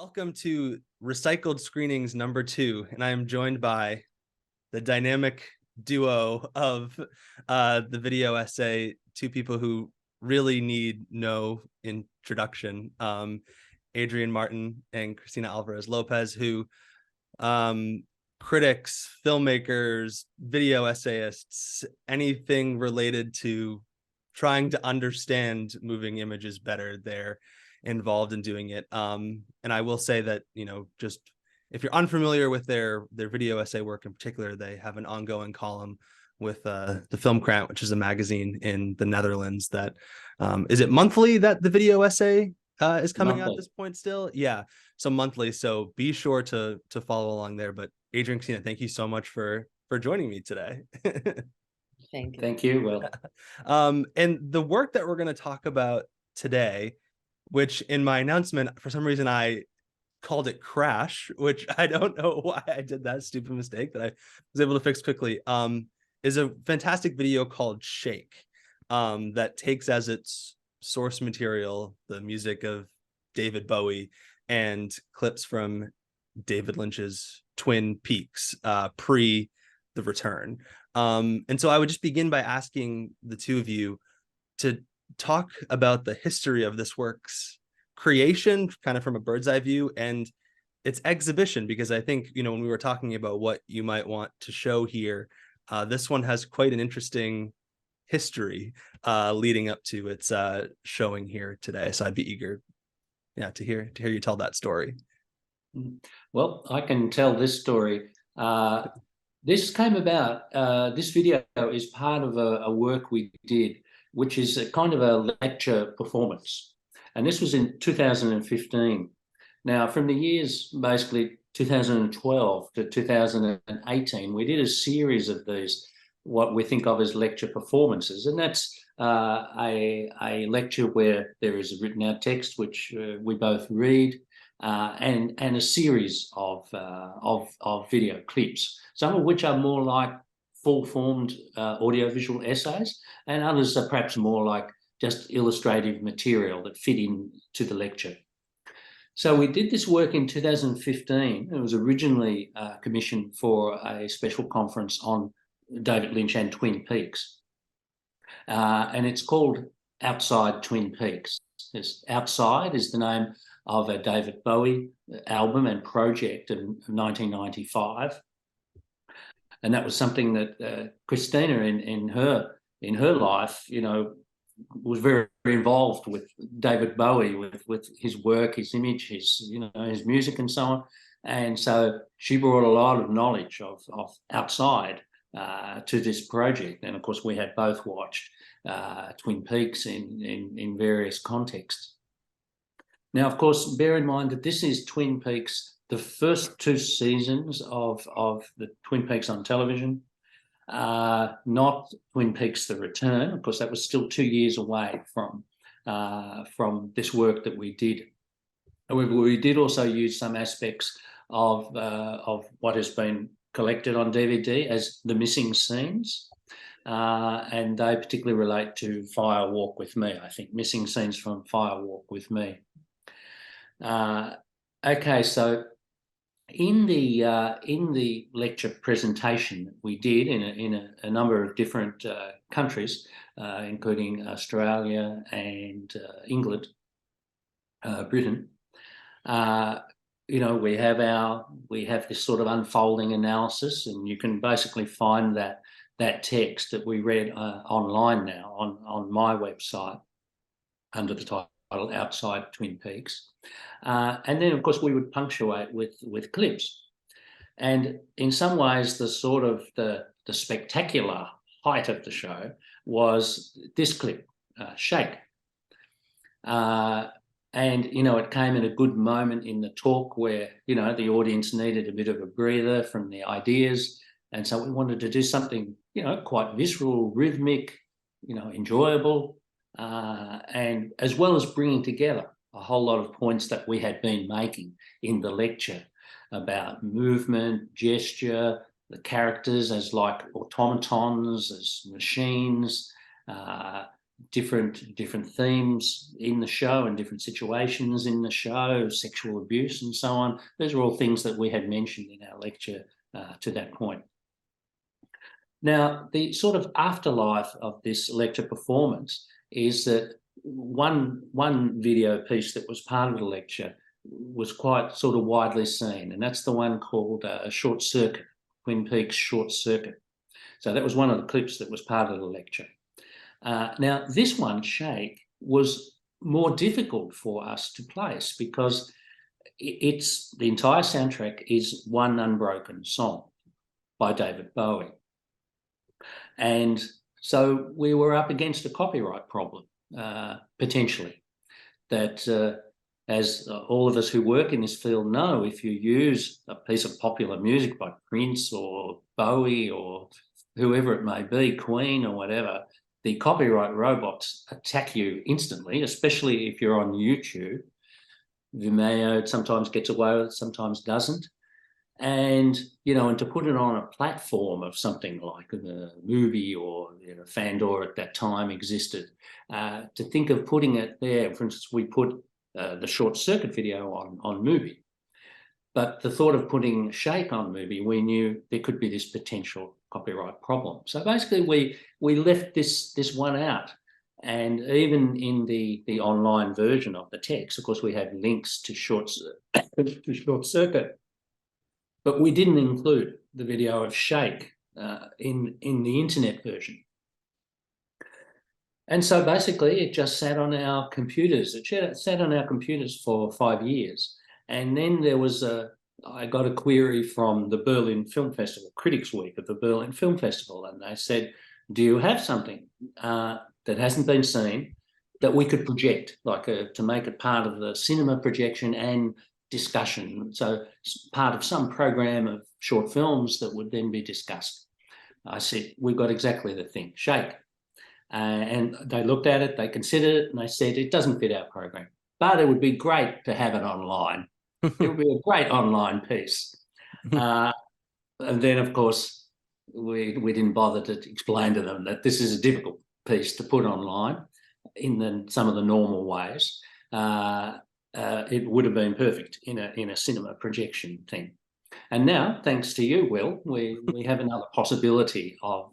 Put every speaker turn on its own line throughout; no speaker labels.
Welcome to Recycled Screenings number 2, and I am joined by the dynamic duo of the video essay, two people who really need no introduction, Adrian Martin and Cristina Álvarez López, who critics, filmmakers, video essayists, anything related to trying to understand moving images better, they're involved in doing it. And I will say that, just if you're unfamiliar with their video essay work in particular, they have an ongoing column with the Filmkrant, which is a magazine in the Netherlands that is it monthly that the video essay is coming out at this point still? Yeah, so monthly. So be sure to follow along there. But Adrian, Cristina, thank you so much for joining me today.
Thank you.
Thank you. Well,
and the work that we're going to talk about today, which in my announcement, for some reason, I called it Crash, which I don't know why I did that stupid mistake that I was able to fix quickly, is a fantastic video called Shake that takes as its source material the music of David Bowie and clips from David Lynch's Twin Peaks pre The Return. And so I would just begin by asking the two of you to talk about the history of this work's creation, kind of from a bird's eye view, and its exhibition, because I think, when we were talking about what you might want to show here, this one has quite an interesting history leading up to its showing here today. So I'd be eager, to hear you tell that story.
well, I can tell this story. This came about, this video is part of a work we did, which is a kind of a lecture performance. And this was in 2015. Now, from the years basically 2012 to 2018, we did a series of these, what we think of as lecture performances. And that's a lecture where there is a written out text, which we both read, and a series of video clips, some of which are more like full-formed audiovisual essays, and others are perhaps more like just illustrative material that fit into the lecture. So we did this work in 2015. It was originally commissioned for a special conference on David Lynch and Twin Peaks. And it's called Outside Twin Peaks. Outside is the name of a David Bowie album and project in 1995. And that was something that Cristina in her life, was very, very involved with David Bowie, with his work, his image, his music and so on. And so she brought a lot of knowledge of Outside to this project. And of course, we had both watched Twin Peaks in various contexts. Now, of course, bear in mind that this is Twin Peaks, the first 2 seasons of the Twin Peaks on television, not Twin Peaks: The Return. Of course, that was still 2 years away from this work that we did. However, we did also use some aspects of what has been collected on DVD as the missing scenes, and they particularly relate to Fire Walk with Me. I think missing scenes from Fire Walk with Me. Okay, so in the lecture presentation that we did in a number of different countries, including Australia and England, Britain, we have this sort of unfolding analysis, and you can basically find that text that we read online now on my website under the title Outside Twin Peaks. And then, of course, we would punctuate with clips. And in some ways, the sort of the spectacular height of the show was this clip, Shake. And, it came at a good moment in the talk where, the audience needed a bit of a breather from the ideas. And so we wanted to do something, quite visceral, rhythmic, enjoyable, and as well as bringing together a whole lot of points that we had been making in the lecture about movement, gesture, the characters as like automatons, as machines, different themes in the show and different situations in the show, sexual abuse and so on. Those are all things that we had mentioned in our lecture to that point. Now, the sort of afterlife of this lecture performance is that one video piece that was part of the lecture was quite sort of widely seen, and that's the one called Short Circuit, Twin Peaks Short Circuit. So that was one of the clips that was part of the lecture. Now, this one, Shake, was more difficult for us to place because the entire soundtrack is one unbroken song by David Bowie. And so we were up against a copyright problem, potentially, that as all of us who work in this field know, if you use a piece of popular music by Prince or Bowie or whoever it may be, Queen or whatever, the copyright robots attack you instantly, especially if you're on YouTube. Vimeo sometimes gets away with it, sometimes doesn't. And, you know, and to put it on a platform of something like a movie or, you know, Fandor at that time existed, to think of putting it there, for instance, we put the Short Circuit video on Movie. But the thought of putting Shake on Movie, we knew there could be this potential copyright problem. So basically we left this one out. And even in the online version of the text, of course, we have links to Short Circuit. But we didn't include the video of Shake in the internet version. And so basically it just sat on our computers. It sat on our computers for 5 years. And then there was I got a query from the Berlin Film Festival, Critics Week of the Berlin Film Festival, and they said, do you have something that hasn't been seen that we could project, like to make it part of the cinema projection and discussion, so part of some program of short films that would then be discussed. I said, we've got exactly the thing, Shake. And they looked at it, they considered it, and they said, it doesn't fit our program, but it would be great to have it online. It would be a great online piece. And then, of course, we didn't bother to explain to them that this is a difficult piece to put online in some of the normal ways. It would have been perfect in a cinema projection thing. And now, thanks to you, Will, we have another possibility of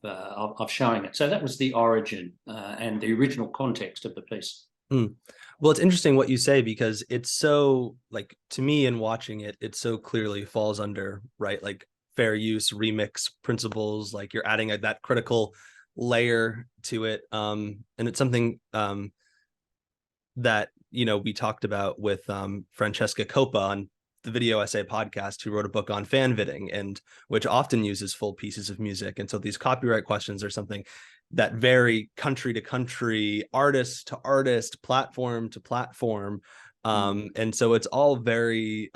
showing it. So that was the origin and the original context of the piece.
Well, it's interesting what you say, because it's so, like, to me in watching it, it so clearly falls under, right, like fair use remix principles, like you're adding that critical layer to it. And it's something that, you know, we talked about with Francesca Coppa on the Video Essay podcast, who wrote a book on fan viding, and which often uses full pieces of music. And so these copyright questions are something that vary country to country, artist to artist, platform to platform. And so it's all very,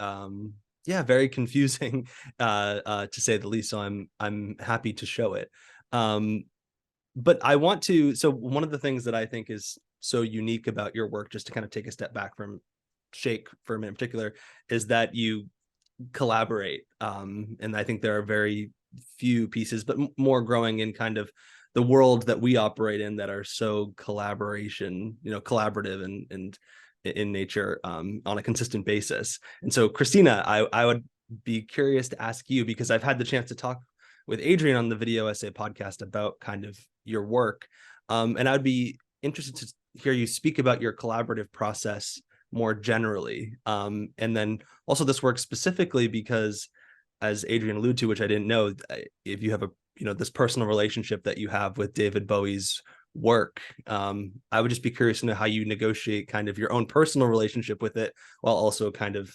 very confusing, to say the least. So I'm happy to show it. But I want to, so one of the things that I think is so unique about your work, just to kind of take a step back from Shake for a minute in particular, is that you collaborate. And I think there are very few pieces, but more growing in kind of the world that we operate in, that are so collaborative and in nature, on a consistent basis. And so, Cristina, I would be curious to ask you, because I've had the chance to talk with Adrian on the Video Essay podcast about kind of your work. And I'd be interested to hear you speak about your collaborative process more generally. And then also this work specifically, because as Adrian alluded to, which I didn't know, if you have this personal relationship that you have with David Bowie's work, I would just be curious to know how you negotiate kind of your own personal relationship with it while also kind of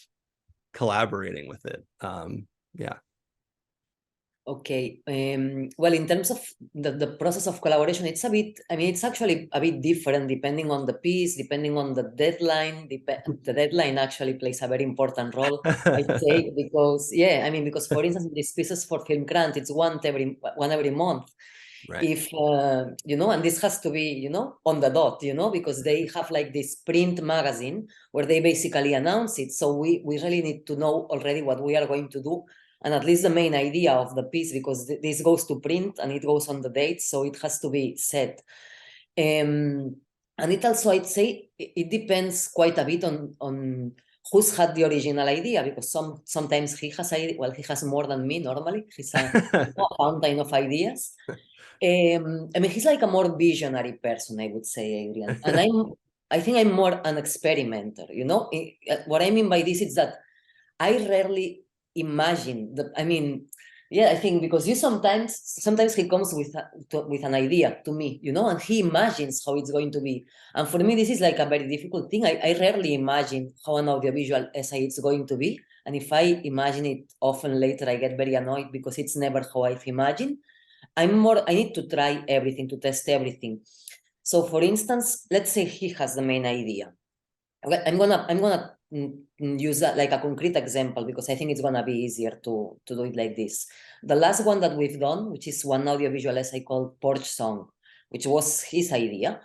collaborating with it.
Okay. Well, in terms of the process of collaboration, it's a bit, it's actually a bit different depending on the piece, depending on the deadline. The deadline actually plays a very important role, I say, because, because for instance, these pieces for Film Grant, it's one every month.
Right.
If, and this has to be, on the dot, because they have like this print magazine where they basically announce it. So we really need to know already what we are going to do, and at least the main idea of the piece, because this goes to print and it goes on the date, so it has to be set. And it also, I'd say, it depends quite a bit on who's had the original idea, because sometimes he has more than me normally. He's a fountain of ideas. I mean, he's like a more visionary person, I would say, Adrian. And I think I'm more an experimenter, you know? What I mean by this is that I rarely imagine I mean, yeah, I think because sometimes he comes with an idea to me, you know, and he imagines how it's going to be. And for me, this is like a very difficult thing. I rarely imagine how an audiovisual essay is going to be. And if I imagine it often later, I get very annoyed because it's never how I've imagined. I need to try everything, to test everything. So for instance, let's say he has the main idea. I'm gonna use that like a concrete example because I think it's gonna be easier to do it like this. The last one that we've done, which is one audiovisual essay called Porch Song, which was his idea.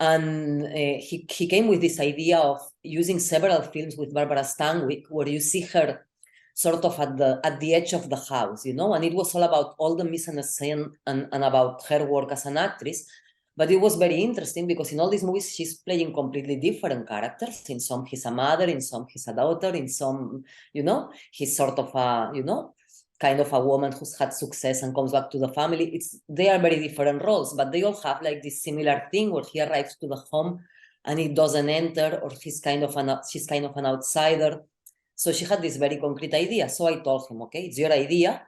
And he came with this idea of using several films with Barbara Stanwyck, where you see her sort of at the edge of the house, you know, and it was all about all the mise en scène and about her work as an actress. But it was very interesting because in all these movies, she's playing completely different characters. In some, he's a mother. In some, he's a daughter. In some, you know, he's sort of a, you know, kind of a woman who's had success and comes back to the family. They are very different roles, but they all have like this similar thing where he arrives to the home and he doesn't enter, or she's kind of an outsider. So she had this very concrete idea. So I told him, okay, it's your idea.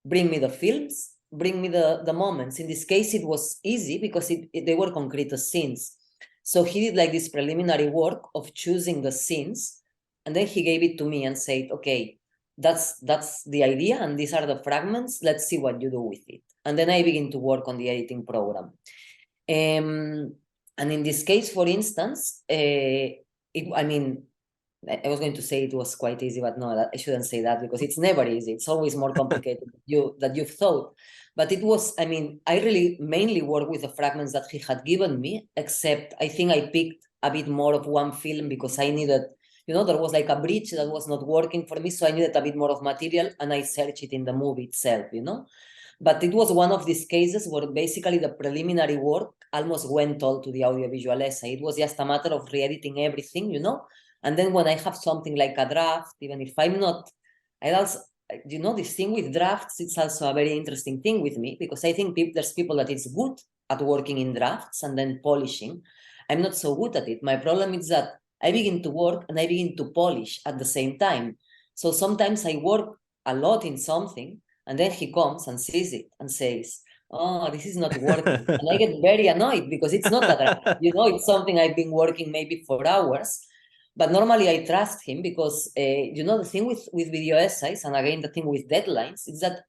Bring me the films. Bring me the moments. In this case, it was easy because they were concrete scenes. So he did like this preliminary work of choosing the scenes, and then he gave it to me and said, okay, that's the idea, and these are the fragments. Let's see what you do with it. And then I begin to work on the editing program. And in this case, for instance, I was going to say it was quite easy, but no, I shouldn't say that because it's never easy. It's always more complicated than you've thought. But it was, I mean, I really mainly worked with the fragments that he had given me, except I think I picked a bit more of one film because I needed, you know, there was like a bridge that was not working for me. So I needed a bit more of material and I searched it in the movie itself, you know. But it was one of these cases where basically the preliminary work almost went all to the audiovisual essay. It was just a matter of re-editing everything, you know. And then when I have something like a draft, even if I'm not, I also, you know, this thing with drafts, it's also a very interesting thing with me because I think there's people that it's good at working in drafts and then polishing. I'm not so good at it. My problem is that I begin to work and I begin to polish at the same time. So sometimes I work a lot in something and then he comes and sees it and says, oh, this is not working. And I get very annoyed because it's not a draft. You know, it's something I've been working maybe for hours. But normally I trust him because, you know, the thing with video essays, and again, the thing with deadlines, is that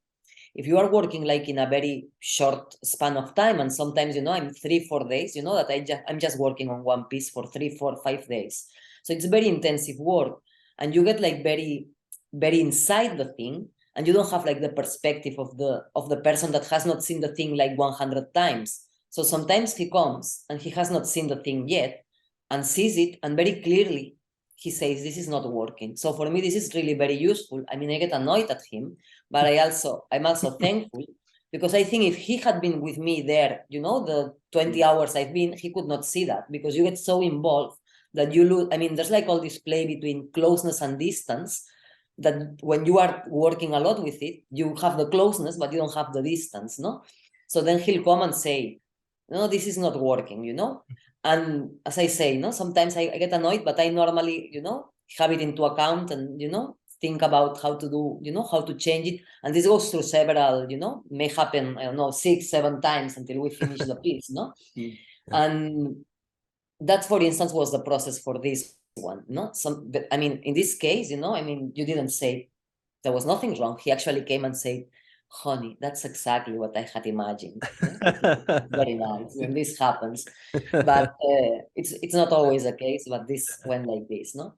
if you are working like in a very short span of time, and sometimes, you know, I'm 3-4 days, you know, that I'm just working on one piece for 3, 4, 5 days. So it's very intensive work and you get like very, very inside the thing and you don't have like the perspective of the person that has not seen the thing like 100 times. So sometimes he comes and he has not seen the thing yet, and sees it, and very clearly he says, this is not working. So for me, this is really very useful. I mean, I get annoyed at him, but I'm also thankful because I think if he had been with me there, you know, the 20 hours I've been, he could not see that because you get so involved that you lose. I mean, there's like all this play between closeness and distance that when you are working a lot with it, you have the closeness, but you don't have the distance, no? So then he'll come and say, no, this is not working, you know? And as I say, no, sometimes I get annoyed, but I normally, you know, have it into account and, you know, think about how to do, you know, how to change it. And this goes through several, you know, may happen, I don't know, 6, 7 times until we finish the piece, no?
Yeah.
And that, for instance, was the process for this one, no? But I mean, in this case, you know, I mean, you didn't say there was nothing wrong. He actually came and said, honey, that's exactly what I had imagined. Very nice when this happens, but it's not always the case, but this went like this, no?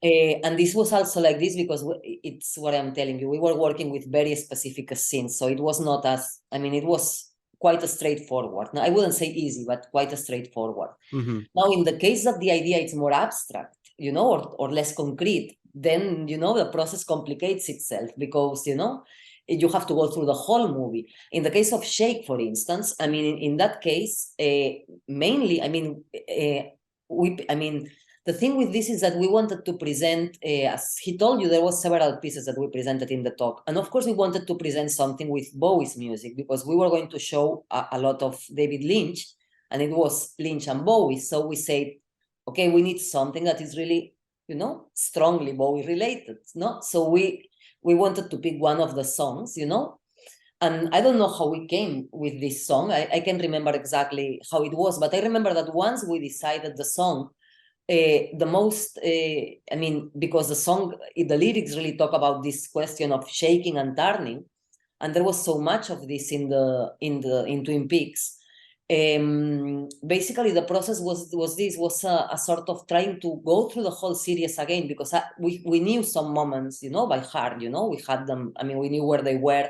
And this was also like this because it's what I'm telling you, we were working with very specific scenes, so it was not as, I mean, it was quite a straightforward. Now, I wouldn't say easy, but quite a straightforward. Now, in the case that the idea is more abstract, you know, or less concrete, then, you know, the process complicates itself because, you know, you have to go through the whole movie. In the case of Shake, for instance, I mean, in that case, mainly, I mean, the thing with this is that we wanted to present, as he told you, there was several pieces that we presented in the talk. And of course, we wanted to present something with Bowie's music because we were going to show a lot of David Lynch, and it was Lynch and Bowie. So we said, okay, we need something that is really, you know, strongly Bowie related, no? So we wanted to pick one of the songs, you know, and I don't know how we came with this song. I can't remember exactly how it was, but I remember that once we decided the song, the most, I mean, because the song, the lyrics really talk about this question of shaking and turning, and there was so much of this in Twin Peaks. Basically, the process was a sort of trying to go through the whole series again, because we knew some moments, you know, by heart, you know, we had them. I mean, we knew where they were,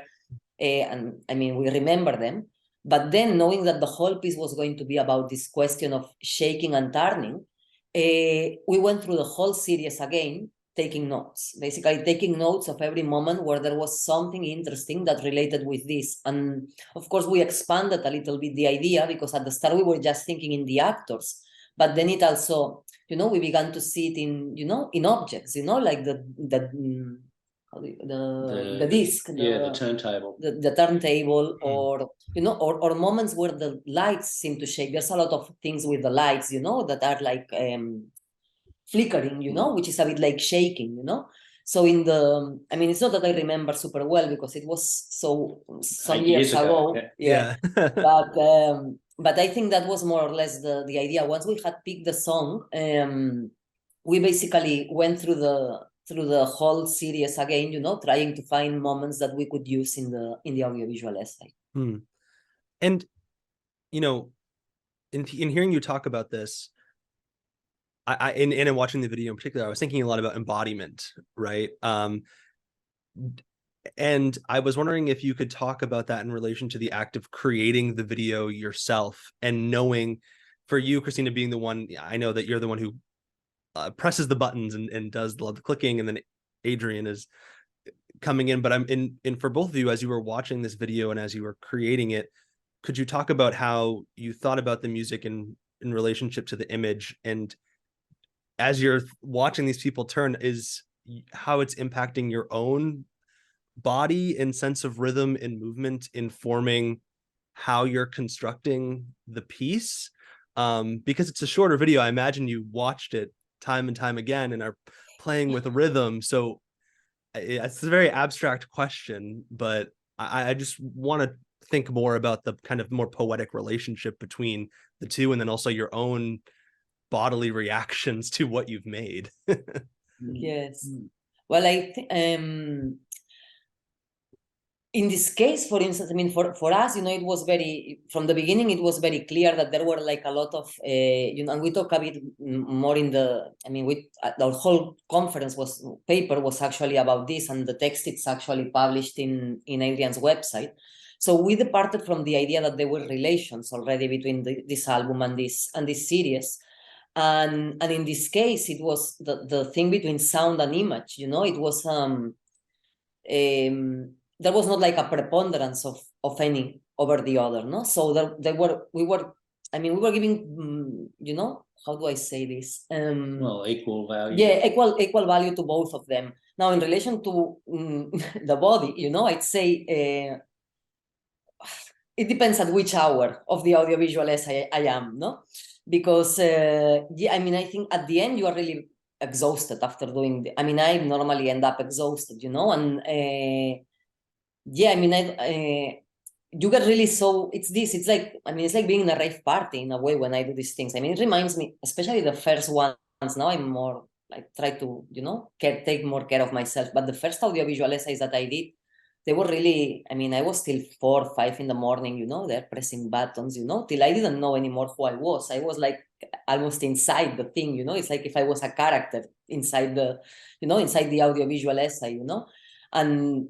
and I mean, we remember them. But then, knowing that the whole piece was going to be about this question of shaking and turning, we went through the whole series again, taking notes, basically taking notes of every moment where there was something interesting that related with this. And of course, we expanded a little bit the idea, because at the start we were just thinking in the actors, but then it also, you know, we began to see it in, you know, in objects, you know, like the disc,
the turntable,
the turntable, or you know, or moments where the lights seem to shake. There's a lot of things with the lights, you know, that are like flickering, you know, which is a bit like shaking, you know. So in the, I mean, it's not that I remember super well because it was some years ago.
Yeah.
But I think that was more or less the idea. Once we had picked the song, we basically went through the whole series again, you know, trying to find moments that we could use in the audiovisual essay.
And, you know, in hearing you talk about this, in watching the video in particular, I was thinking a lot about embodiment, right? And I was wondering if you could talk about that in relation to the act of creating the video yourself, and knowing, for you, Cristina, being the one, I know that you're the one who presses the buttons and does the clicking, and then Adrian is coming in. But I'm in for both of you, as you were watching this video and as you were creating it, could you talk about how you thought about the music in relationship to the image, and as you're watching these people turn, is how it's impacting your own body and sense of rhythm and movement, informing how you're constructing the piece? Because it's a shorter video, I imagine you watched it time and time again and are playing with a rhythm. So it's a very abstract question, but I just want to think more about the kind of more poetic relationship between the two, and then also your own bodily reactions to what you've made.
Yes. Well, I think in this case, for instance, I mean, for us, you know, it was very, from the beginning, it was very clear that there were like a lot of, you know, and we talk a bit more in the, I mean, the whole conference paper was actually about this, and the text it's actually published in Adrian's website. So we departed from the idea that there were relations already between this album and this series. And in this case, it was the thing between sound and image, you know, it was, there was not like a preponderance of any over the other, no? So we were giving, you know, how do I say this?
Well, equal value.
Yeah, equal value to both of them. Now, in relation to the body, you know, I'd say it depends at which hour of the audiovisual essay I am, no? Because, yeah, I mean, I think at the end you are really exhausted after doing I normally end up exhausted, you know, and yeah, I mean, you get really it's like being in a rave party in a way when I do these things. I mean, it reminds me, especially the first ones, now I'm more like try to, you know, take more care of myself. But the first audiovisual essays that I did, they were really, I mean, I was till 4 or 5 in the morning, you know, they're pressing buttons, you know, till I didn't know anymore who I was. I was like almost inside the thing, you know, it's like if I was a character inside inside the audiovisual essay, you know. And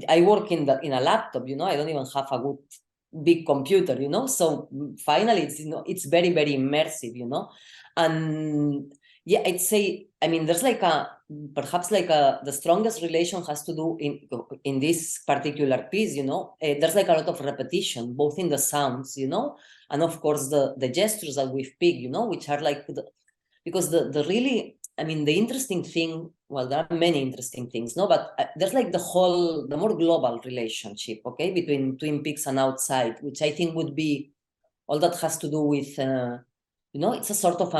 I work in a laptop, you know, I don't even have a good big computer, you know. So finally, it's, you know, it's very, very immersive, you know. And Yeah, I'd say, I mean, there's like perhaps the strongest relation has to do in this particular piece, there's like a lot of repetition, both in the sounds, and of course the gestures that we've picked, which are like, because the really, I mean, the interesting thing, well, there are many interesting things, no, but there's like the more global relationship, okay, between Twin Peaks and Outside, which I think would be all that has to do with, it's a sort of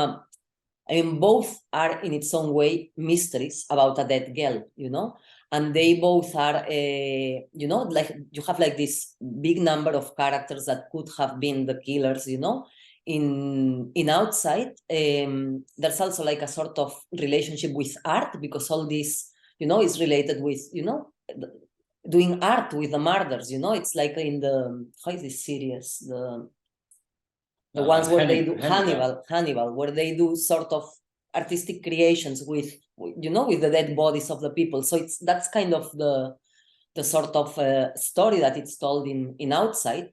I mean, both are in its own way mysteries about a dead girl, and they both are, like you have like this big number of characters that could have been the killers, in Outside. There's also like a sort of relationship with art, because all this, is related with, doing art with the murders, it's like in the, how is this series? The ones where they do Hannibal, where they do sort of artistic creations with the dead bodies of the people. So that's kind of the sort of story that it's told in Outside.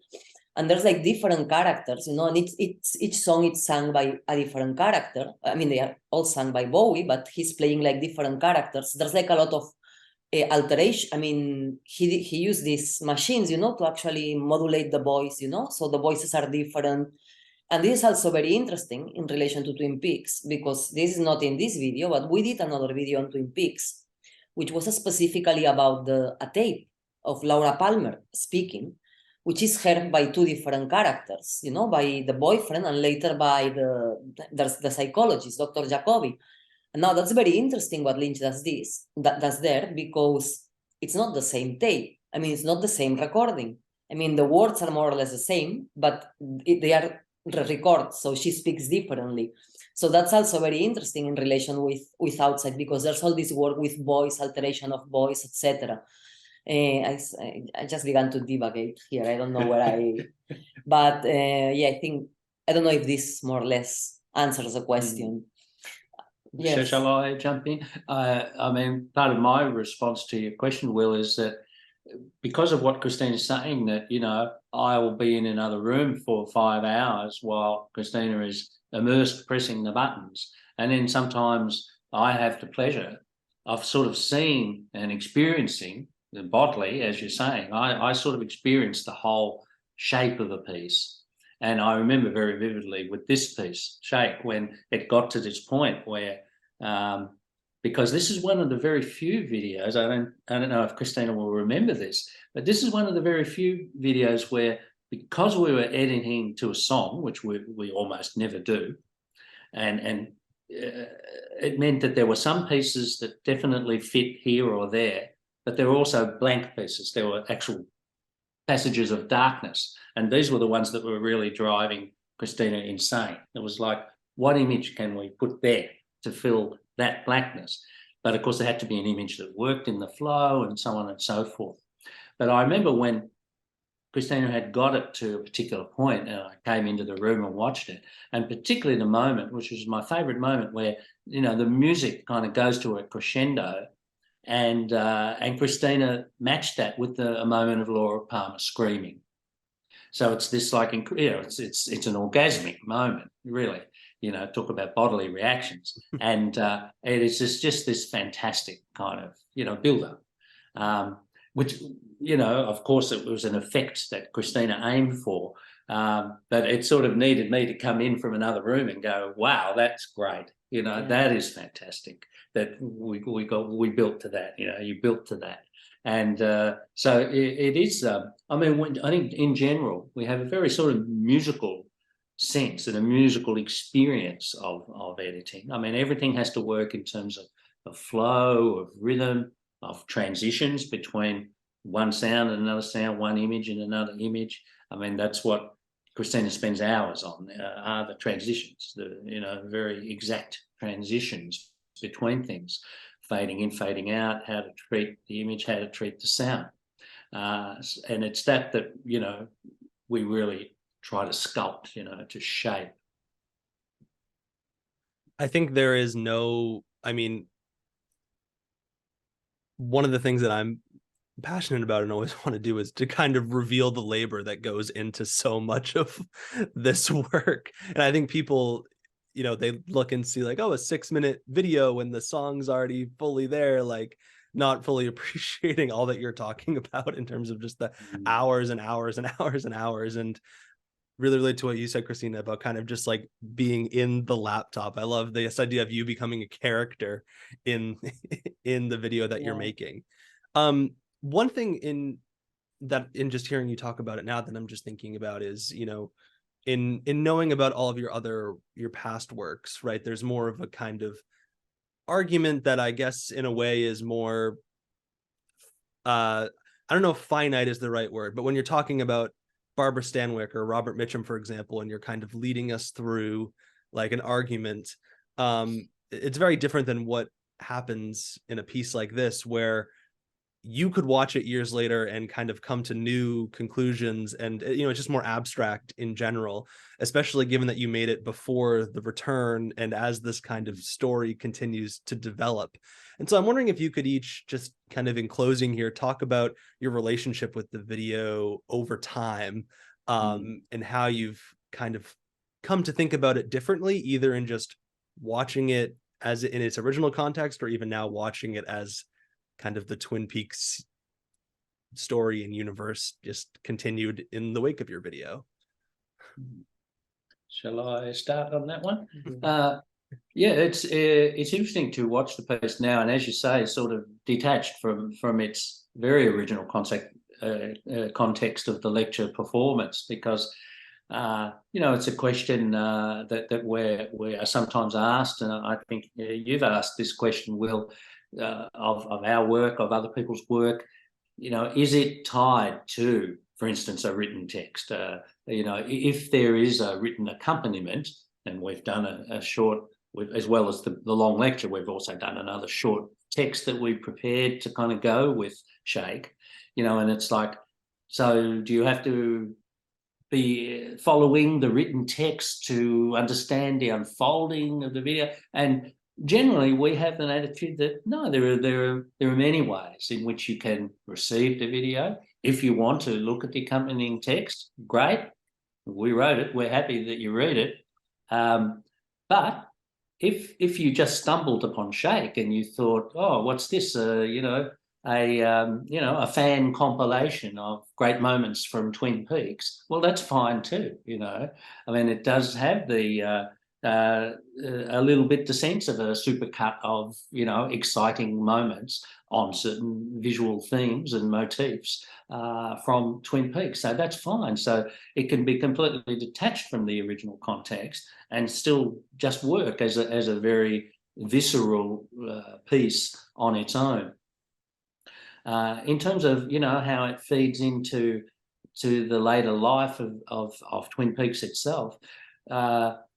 And there's like different characters, and each song is sung by a different character. I mean, they are all sung by Bowie, but he's playing like different characters. There's like a lot of alteration. I mean, he used these machines, to actually modulate the voice, so the voices are different. And this is also very interesting in relation to Twin Peaks, because this is not in this video, but we did another video on Twin Peaks, which was specifically about a tape of Laura Palmer speaking, which is heard by two different characters, by the boyfriend and later by the psychologist, Dr. Jacobi. And now that's very interesting what Lynch does there, because it's not the same tape. I mean, it's not the same recording. I mean, the words are more or less the same, but they are record, so she speaks differently. So that's also very interesting in relation with Outside, because there's all this work with voice, alteration of voice, etc. I just began to divagate here. I don't know where but yeah, I don't know if this more or less answers the question.
Yes. Shall I jump in? I mean, part of my response to your question, Will, is that because of what Christina's saying, that, I will be in another room for 5 hours while Cristina is immersed pressing the buttons. And then sometimes I have the pleasure of sort of seeing and experiencing the bodily, as you're saying. I sort of experienced the whole shape of a piece. And I remember very vividly with this piece, Shake, when it got to this point where, because this is one of the very few videos, I don't know if Cristina will remember this, but this is one of the very few videos where, because we were editing to a song, which we almost never do, and it meant that there were some pieces that definitely fit here or there, but there were also blank pieces. There were actual passages of darkness, and these were the ones that were really driving Cristina insane. It was like, what image can we put there to fill that blackness? But of course, there had to be an image that worked in the flow and so on and so forth. But I remember when Cristina had got it to a particular point, and I came into the room and watched it, and particularly the moment, which was my favourite moment, where the music kind of goes to a crescendo, and Cristina matched that with a moment of Laura Palmer screaming. So it's this like, it's an orgasmic moment, really. Talk about bodily reactions, and it is just this fantastic kind of build-up, which of course it was an effect that Cristina aimed for, but it sort of needed me to come in from another room and go, wow, that's great. That is fantastic. That we built to that. You built to that. And so it is. I think in general we have a very sort of musical sense and a musical experience of editing. I mean, everything has to work in terms of flow, of rhythm, of transitions between one sound and another sound, one image and another image. I mean, that's what Cristina spends hours on, are the transitions, the very exact transitions between things, fading in, fading out, how to treat the image, how to treat the sound. And it's that we really try to sculpt, to shape.
I think there is one of the things that I'm passionate about and always want to do is to kind of reveal the labor that goes into so much of this work. And I think people, you know, they look and see like, oh, a 6-minute video when the song's already fully there, like not fully appreciating all that you're talking about in terms of just the hours and hours and hours and hours. And really relate to what you said, Cristina, about kind of just like being in the laptop. I love this idea of you becoming a character in in the video that you're making. One thing in just hearing you talk about it now that I'm just thinking about is, you know, in knowing about all of your past works, right? There's more of a kind of argument that I guess in a way is more I don't know if finite is the right word, but when you're talking about Barbara Stanwyck or Robert Mitchum, for example, and you're kind of leading us through like an argument, it's very different than what happens in a piece like this, where you could watch it years later and kind of come to new conclusions. And, you know, it's just more abstract in general, especially given that you made it before the return and as this kind of story continues to develop. And so I'm wondering if you could each just kind of in closing here, talk about your relationship with the video over time, and how you've kind of come to think about it differently, either in just watching it as in its original context, or even now watching it as kind of the Twin Peaks story and universe just continued in the wake of your video.
Shall I start on that one? Yeah, it's interesting to watch the piece now, and as you say, sort of detached from its very original context of the lecture performance, because you know, it's a question that we are sometimes asked, and I think you've asked this question, Will, of our work, of other people's work. You know, is it tied to, for instance, a written text? You know, if there is a written accompaniment, and we've done a short, as well as the long lecture, we've also done another short text that we prepared to kind of go with Shake, you know, and it's like, so do you have to be following the written text to understand the unfolding of the video? And generally, we have an attitude that no, there are many ways in which you can receive the video. If you want to look at the accompanying text, great. We wrote it. We're happy that you read it. But if you just stumbled upon Shake and you thought, oh, what's this? You know, a fan compilation of great moments from Twin Peaks. Well, that's fine too. You know, I mean, it does have the a little bit the sense of a supercut of, you know, exciting moments on certain visual themes and motifs from Twin Peaks. So that's fine. So it can be completely detached from the original context and still just work as a very visceral piece on its own. In terms of, you know, how it feeds into the later life of Twin Peaks itself,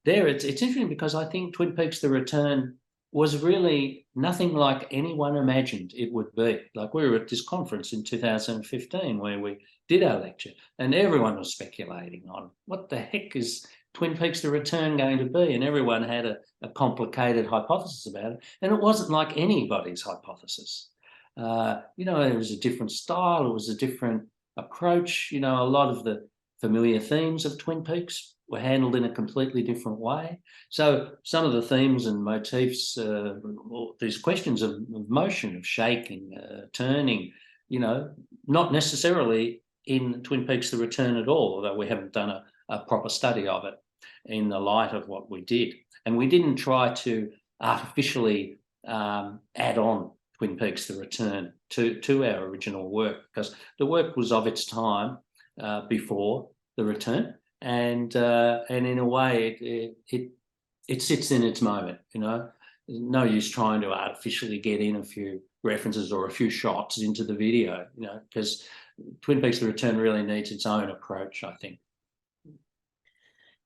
it's interesting because I think Twin Peaks: The Return was really nothing like anyone imagined it would be. Like, we were at this conference in 2015 where we did our lecture, and everyone was speculating on what the heck is Twin Peaks: The Return going to be, and everyone had a complicated hypothesis about it, and it wasn't like anybody's hypothesis. You know, it was a different style, it was a different approach. You know, a lot of the familiar themes of Twin Peaks were handled in a completely different way. So some of the themes and motifs, these questions of motion, of shaking, turning, you know, not necessarily in Twin Peaks: The Return at all, although we haven't done a proper study of it in the light of what we did. And we didn't try to artificially add on Twin Peaks: The Return to our original work, because the work was of its time before The Return, and in a way it sits in its moment. You know, no use trying to artificially get in a few references or a few shots into the video, you know, because Twin Peaks: The Return really needs its own approach, I think.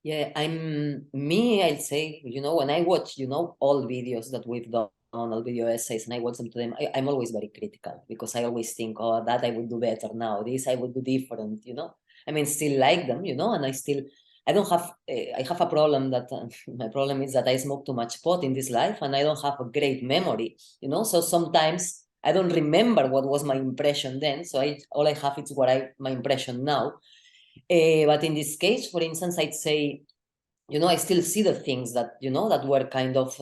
Yeah, I'd say, you know, when I watch, you know, all videos that we've done, all video essays, and I watch them to them, I'm always very critical, because I always think, oh, that I would do better now, this I would do different, you know. I mean, still like them, you know, and I don't have, I have a problem that, my problem is that I smoke too much pot in this life, and I don't have a great memory, you know, so sometimes I don't remember what was my impression then, so all I have is my impression now. But in this case, for instance, I'd say I still see the things that, that were kind of,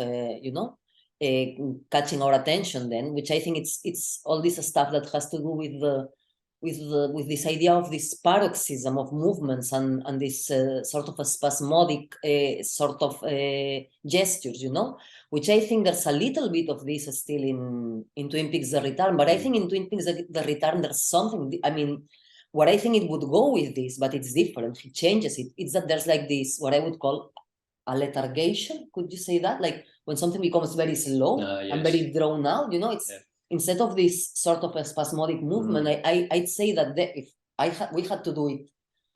catching our attention then, which I think it's all this stuff that has to do with this idea of this paroxysm of movements and this sort of a spasmodic sort of gestures, which I think there's a little bit of this still in Twin Peaks: The Return, but I think in Twin Peaks: The Return there's something, I mean, what I think it would go with this, but it's different, it changes it. It's that there's like this, what I would call a letargation, could you say that? Like when something becomes very slow and very drawn out, it's instead of this sort of a spasmodic movement, I'd say that if we had to do it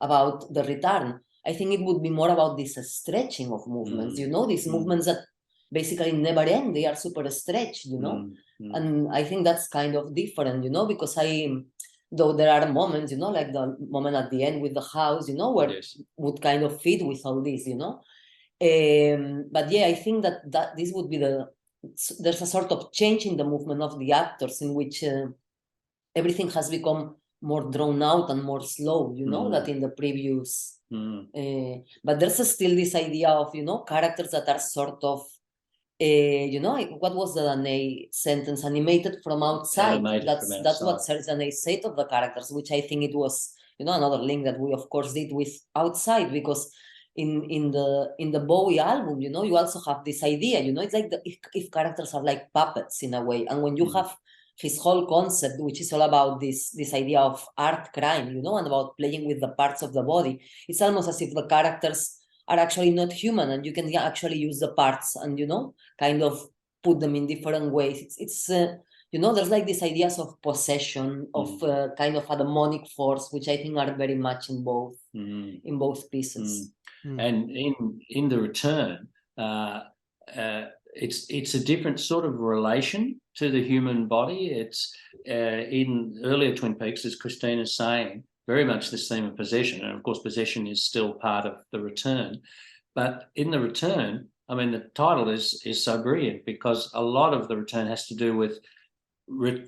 about The Return, I think it would be more about this stretching of movements, these movements that basically never end, they are super stretched, and I think that's kind of different, because though there are moments, like the moment at the end with the house, where would kind of fit with all this, but yeah, I think that this would be there's a sort of change in the movement of the actors in which everything has become more drawn out and more slow, that in the previous. But there's still this idea of, characters that are sort of, what was the Danae sentence? Animated from outside. That's what Serge Danae said of the characters, which I think it was, another link that we of course did with outside, because in the Bowie album, you also have this idea, it's like if characters are like puppets in a way, and when you have his whole concept, which is all about this idea of art crime, and about playing with the parts of the body, it's almost as if the characters are actually not human, and you can actually use the parts and kind of put them in different ways. It's there's like these ideas of possession, of kind of a demonic force, which I think are very much in both pieces.
And in The Return, it's a different sort of relation to the human body. It's in earlier Twin Peaks, as Christina's saying, very much this theme of possession, and of course possession is still part of The Return. But in The Return, I mean, the title is so brilliant, because a lot of The Return has to do with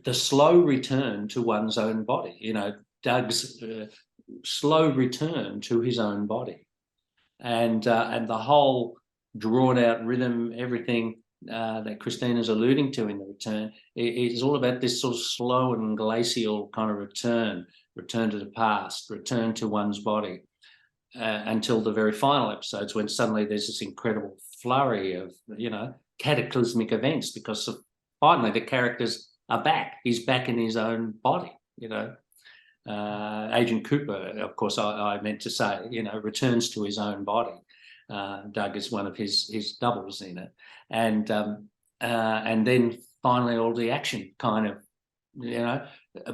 the slow return to one's own body. Doug's slow return to his own body. And the whole drawn out rhythm, everything that Christina's alluding to in The Return, it's all about this sort of slow and glacial kind of return to the past, return to one's body, until the very final episodes, when suddenly there's this incredible flurry of, cataclysmic events, because finally the characters are back. He's back in his own body, Agent Cooper, of course, I meant to say, returns to his own body. Doug is one of his doubles in it, and then finally all the action kind of,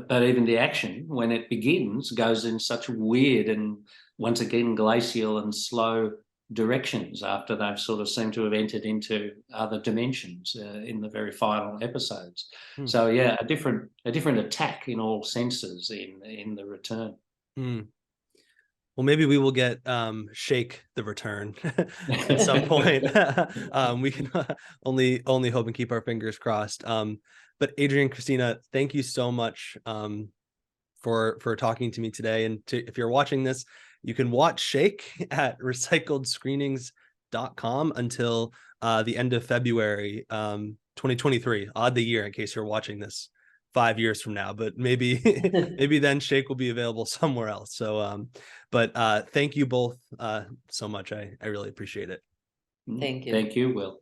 but even the action when it begins goes in such weird and once again glacial and slow directions after they've sort of seemed to have entered into other dimensions in the very final episodes. So yeah, a different attack in all senses in The Return.
Well, maybe we will get Shake The Return at some point. We can only hope and keep our fingers crossed. But Adrian, Cristina, thank you so much for talking to me today. And if you're watching this, you can watch Shake at recycledscreenings.com until the end of February 2023. Odd the year, in case you're watching this 5 years from now, but maybe then Shake will be available somewhere else. So but thank you both so much. I really appreciate it.
Thank you.
Thank you, Will.